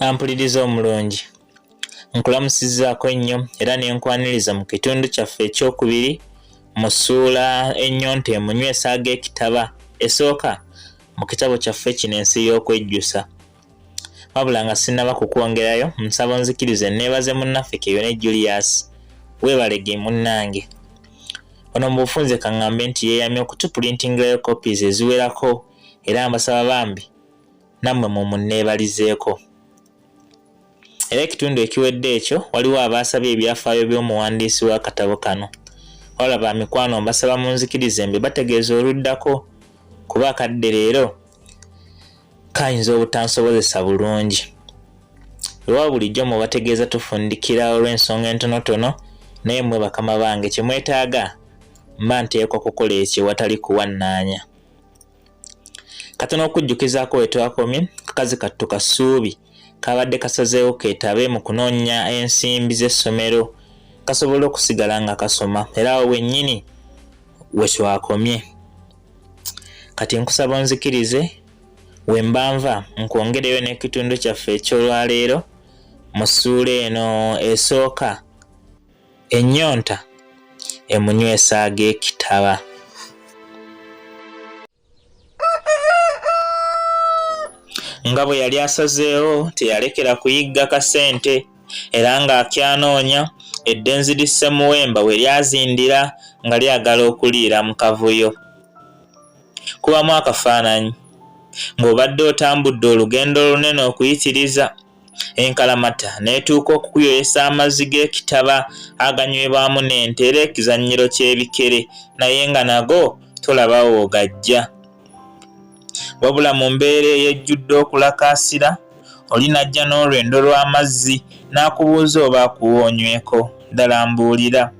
Ampuliriza omulungi, nkulamusizaako nnyo era ne nkwaniriza mu kitundu kyaffe ekyokubiri mu ssuula ennyonta emunywesa ag'ekitaba esooka mu kitabo kyaffe kino Ensi y'okwejjusa. Wabula nga sinnaba kukwongerayo, nsaba onzikirize neebaze munnaffe Keyone Julius, weebalege munnange. Ono mu bufunze kaŋŋambe nti yeeyamye okutupulingirayo copies eziwerako era mbasaba bambi nammwe mumunneebalizeeko. Era ekitundu ekiwedde ekyo waliwo abaasabye ebyafaayo by'omuwandiisi w'akatabo kano. Wabula ba mikwano mbasaba munzikirize mbe bategeeza oluddako kuba akadde leero kayinza obutansobozesa bulungi. Lwa bulijjo mubategeeza tufundikira olw'ensonga entonotono, naye mmwe bakama bange kye mwetaaga mba nteekwa kukola ekyo watali kuwannaanya. Katono okujjukizaako we twakomye, kakazi kattu Kasuubi kabadde kasazeewo keetabe mu kunoonya ensimbi z'essomero kasobole okusigala nga kasoma, era awo wennyini we twakomye. Kati nkusaba onzikirize we mbanva nkwongereyo n'ekitundu kyaffe eky'olwaleero mu ssuula eno esooka ennyonta emunywesa ag'ekitaba. Nga bwe yali asazeewo teyalekera kuyigga kasente era ng'akyanoonya eddenzi lissemuwemba we lyazindira nga lyagala okuliira mu kavuyo. Kubamu akafaananyi ng'obadde otambudde olugendo olunene okuyitiriza enkalamata n'etuuka okukuyoyesa amazzi g'ekitaba aganywebwamu n'ente era ekizannyiro ky'ebikere, naye nga nago tolabawo ogajja. Wabula mu mbeera eyejjudde okulakaasira oli najja n'olwendo lw'amazzi n'akubuuza oba akuwoonyweko. Ddala mbuulira.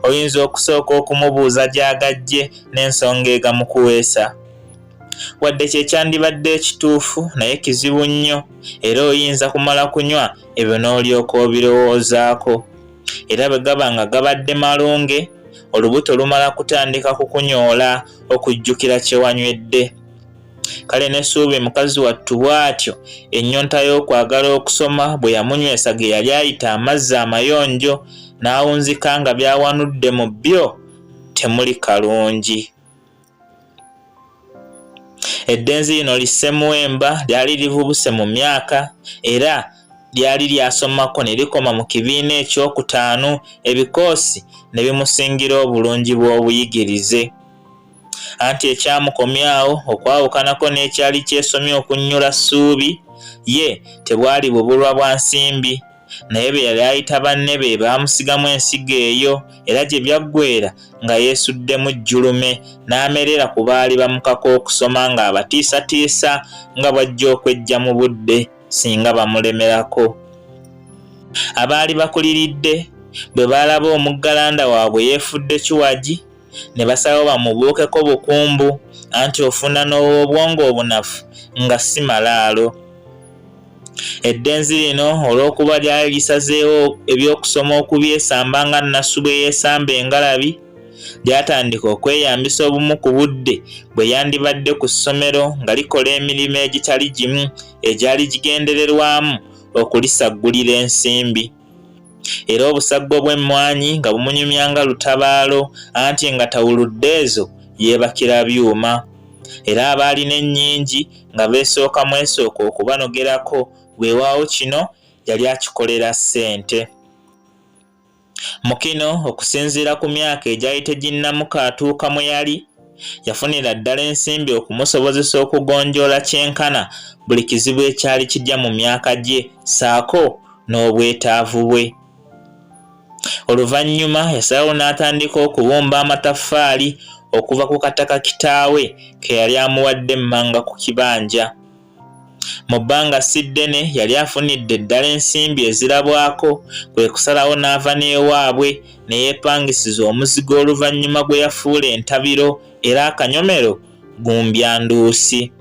Oyinza okusooka okumubuuza gy'agajje n'ensonga egamukuweesa. Wadde kye kyandibadde ekituufu naye kizibu nnyo era oyinza kumala kunywa ebyo n'olyoka obirowoozaako. Era bwe gaba nga gabadde malunge, olubuto lumala kutandika kukunyoola okujjukira kye wanywedde. Kale ne Ssuubi mukazi wattu bw'atyo ennyonta y'okwagala okusoma bwe yamunywesa ge yali ayita amazzi amayonjo n'awunzika nga byawanudde mu byo temuli kalungi. Eddenzi lino lissemuwemba lyali livubuse mu myaka era lyali lyasomako ne likoma mu kibiina ekyokutaano, ebikoosi ne bimusingira obulungi bw'obuyigirize. Anti ekyamukomyawo okwawukanako n'ekyali kyesomye okunnyula Ssuubi, ye tebwali bubulwa bwa nsimbi, naye be yali ayita banne be baamusigamu ensigo eyo era gye byaggweera nga yeesuddemu jjulume n'amerera ku baali bamukako okusoma ng'abatiisatiisa nga bw'ajja okwejja mu budde singa bamulemerako. Abaali bakuliridde bwe baalaba omuggalanda waabwe yeefudde kiwagi ne basalawo bamubuukeko bukumbu, anti ofuna n'obwongo obunafu nga si malaalo. Eddenzi lino olw'okuba lyali lisazeewo ebyokusoma okubyesamba nga Nassu bwe yeesamba engalabi, lyatandika okweyambisa obumu ku budde bwe yandibadde ku ssomero nga likola emirimu egitali gimu egyali gigendererwamu okulisaggulira ensimbi. Era obusaggo bw'emmwanyi nga bumunyumya nga lutabaalo, anti nga tawuludde ezo yeebakira byuma. Era abaalina ennyingi nga beesooka mwesooka okubanogerako, weewaawo kino yali akikolera ssente. Mu kino okusinziira ku myaka egyali teginnamuka atuuka mwe yali, yafunira ddala ensimbi okumusobozesa okugonjoola kyenkana buli kizibu ekyali kijja mu myaka gye ssaako n'obwetaavu bwe. Oluvannyuma yasalawo n'atandika okubumba amataffaali okuva ku kataka kitaawe ke yali amuwadde emmanga ku kibanja. Mu bbanga si ddene yali afunidde ddala ensimbi ezirabwako, kwe kusalawo n'ava n'ewaabwe ne yeepangisiza omuzigo oluvannyuma gwe yafuula entabiro era akanyomero gumbyanduusi.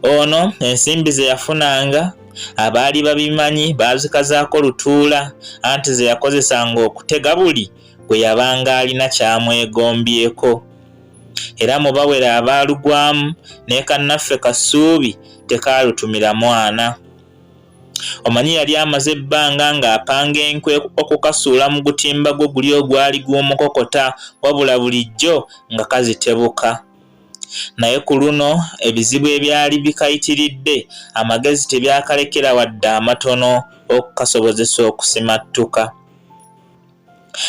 Ono ensimbi ze yafunanga abaali babimanyi baazikazaako lutuula, anti ze yakozesanga okutega buli gwe yabanga alina kyamwegombyeko. era mu bawera abaalugwamu ne kannaffe Kasuubi tekaalutumira mwana. Omanyi yali amaze ebbanga ng'apanga enkwe okukasuula mu gutimba gwe guli ogwali gw'omukokota, wabula bulijjo nga kazitebuka. Naye ku luno ebizibu ebyali bikayitiridde amagezi tebyakalekera wadde amatono okukasobozesa okusimattuka.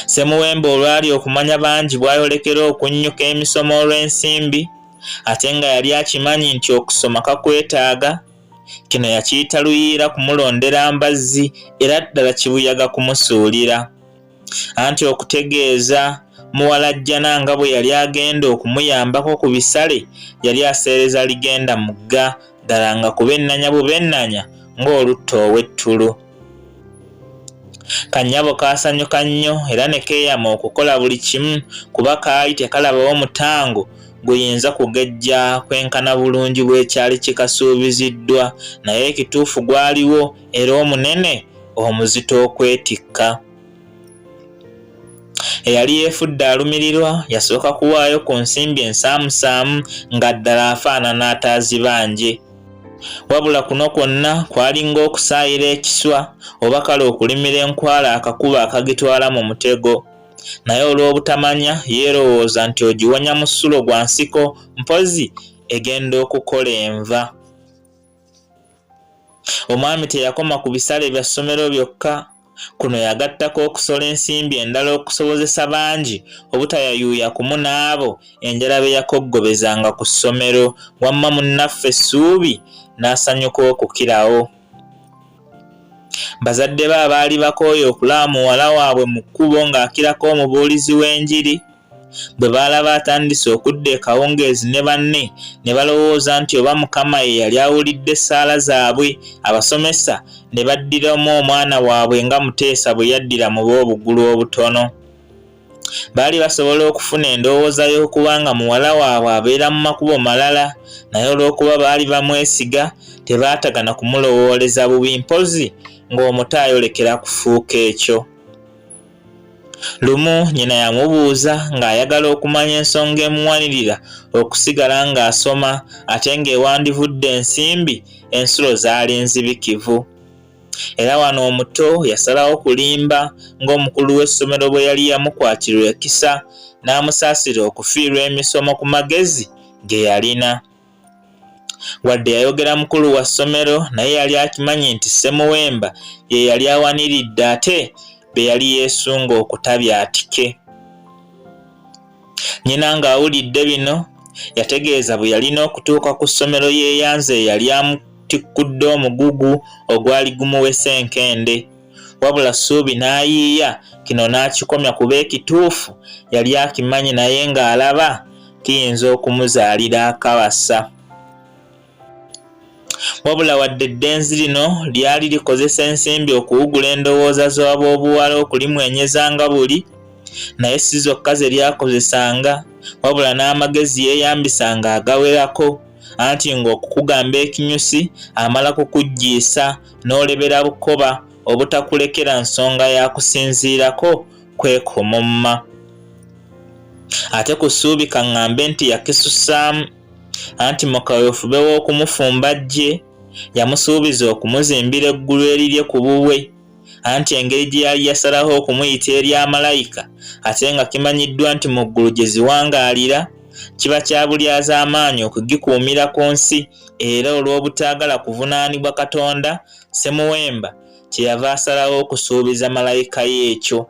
Ssemuwemba olwali okumanya bangi bw'ayolekera okunnyuka emisomo olw'ensimbi, ate nga yali akimanyi nti okusoma kakwetaaga, kino yakiyita luyiira kumulondera mbazzi era ddala kibuyaga kumusuulira. Anti okutegeeza muwalajjana nga bwe yali agenda okumuyambako ku bisale, yali aseereza ligenda mugga ddala nga kubennanya bubennanya ng'olutta ow'ettulu. Kannyabo kaasanyuka nnyo era ne keeyama okukola buli kimu kuba kaali tekalabawo mutango guyinza kugejja kwenkana bulungi bw'ekyali kikasuubiziddwa, naye ekituufu gwaliwo era omunene omuzito okwetikka. Eyali yeefudde alumirirwa yasooka kuwaayo ku nsimbi ensaamusaamu nga ddala afaanana ataazibanje. Wabula kuno kwonna kwalinga okusaayira ekiswa oba kale okulimira enkwala akakuba akagitwala mu mutego. Naye olw'obutamanya yeerowooza nti ogiwonya mu ssulo gwa nsiko mpozi egenda okukola enva. Omwami teyakoma ku bisale bya ssomero byokka. Kuno yagattako okusola ensimbi endala okusobozesa bangi obutayayuuya kumu n'abo enjala be yakoggobezanga ku ssomero, wamma munnaffe Ssuubi n'asanyuka okukirawo. Bazadde be abaali bakooye okulaba muwala waabwe mu kkubo ng'akirako omubuulizi w'enjiri, bwe baalaba atandise okudda ekawungeezi ne banne ne balowooza nti oba Mukama ye yali awulidde essaala zaabwe, abasomesa ne baddiramu omwana waabwe nga Muteesa bwe yaddira mu b'obugulu obutono. Baali basobola okufuna endowooza y'okuba nga muwala waabwe abeera mu makubo malala, naye olw'okuba baali bamwesiga tebaatagana kumulowooleza bubi, mpozi ng'omuto ayolekera kufuuka ekyo. Lumu nnyina yamubuuza ng'ayagala okumanya ensonga emuwanirira okusigala ng'asoma ate ng'ewandivudde ensimbi ensulo zaali nzibikivu. Era wano omuto yasalawo kulimba ng'omukulu w'essomero bwe yali yamukwatirwa ekisa n'amusaasira okufiirwa emisomo ku magezi ge yalina. Wadde yayogera mukulu wa ssomero, naye yali akimanyi nti Ssemuwemba ye yali awaniridde ate be yali yeesunga okutabya atike. Nnyina ng'awulidde bino yategeeza bwe yalina okutuuka ku ssomero yeeyanze yali amutikkudde omugugu ogwali gumuwesa enkende. Wabula Ssuubi n'ayiiya kino n'akikomya kuba ekituufu yali akimanyi, naye ng'alaba kiyinza okumuzaalira akabasa. Wabula wadde eddenzi lino lyali likozesa ensimbi okuwugula endowooza z'ab'obuwala okulimwenyezanga buli, naye si zokka ze lyakozesanga, wabula n'amagezi yeeyambisanga agawerako, anti ng'okukugamba ekinyusi amala kukuggiisa n'olebera bukoba obutakulekera nsonga ya kusinziirako kwekomomma. Ate ku Ssuubi kaŋŋambe nti yakisussaamu, anti mu kaweefube w'okumufumba gye yamusuubiza okumuzimbira eggulu erirye ku bubwe, anti engeri gye yali yasalaho okumuyita eri amalayika ate nga kimanyiddwa nti mu ggulu gye ziwangaalira kiba kya bulyaza amaanyi okugikuumira ku nsi, era olw'obutaagala kuvunaanibwa Katonda, Ssemuwemba kyeyava asalawo okusuubiza malayika ye ekyo.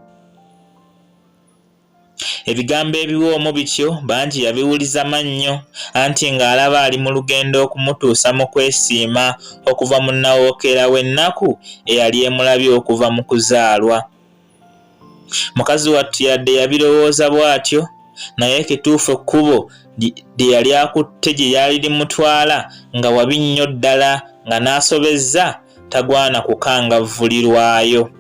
Ebigambo ebiwoomu bityo bangi yabiwuliza mannyo, anti ng'alaba ali mu lugendo okumutuusa mu kwesiima okuva mu nnawookeera w'ennaku eyali emulabye okuva mu kuzaalwa. Mukazi wattu yadde yabirowooza bw'atyo, naye ekituufu ekkubo lye yali akutte gye lyali limutwala nga wabi nnyo ddala, nga n'asobezza tagwana kukangavvulirwayo.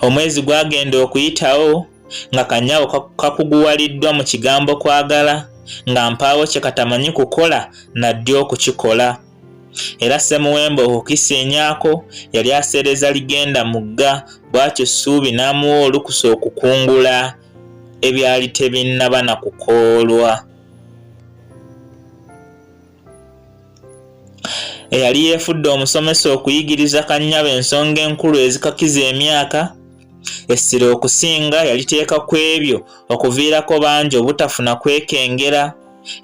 Omwezi gwagenda okuyitawo nga Kanyabo kakuguwaliddwa mu kigambo kwagala, nga mpaawo kye katamanyi kukola naddi okukikola. Era Ssemuwemba okukisiinyaako yali aseereza ligenda mugga, bw'atyo Ssuubi n'amuwa olukusa okukungula. ebyali tebinnaba na kukoolwa. Eyali yeefudde omusomesa okuyigiriza kannyaba ensonga enkulu ezikakiza emyaka, essira okusinga yaliteeka ku ebyo okuviirako bangi obutafuna kwekengera,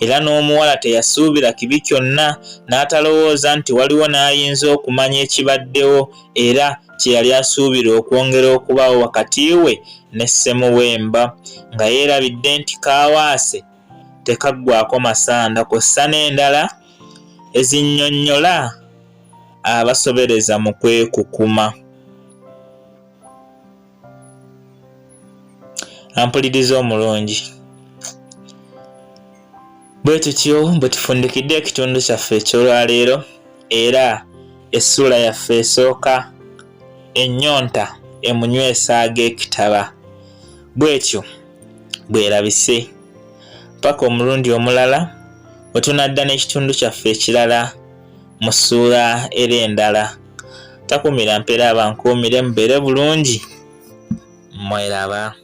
era n'omuwala teyasuubira kibi kyonna n'atalowooza nti waliwo n'ayinza okumanya ekibaddewo era kye yali asuubira okwongera okubaawo wakati we ne Ssemuwemba, nga yeerabidde nti kaawaase tekaggwako masanda, kw'ossa n'endala ezinnyonnyola abasobereza mu kwekukuma. Ampuliriza omulungi. Bwe tutyo bwe tufundikidde ekitundu kyaffe eky'olwaleero, era essula yaffe esooka ennyonta emunywesa ag'ekitaba. Bw'etyo bwerabise paka omulundi omulala bwe tunadda n'ekitundu kyaffe ekirala mu ssuula era endala. Takumira mpeera abankuumire mubeere bulungi. Mweraba.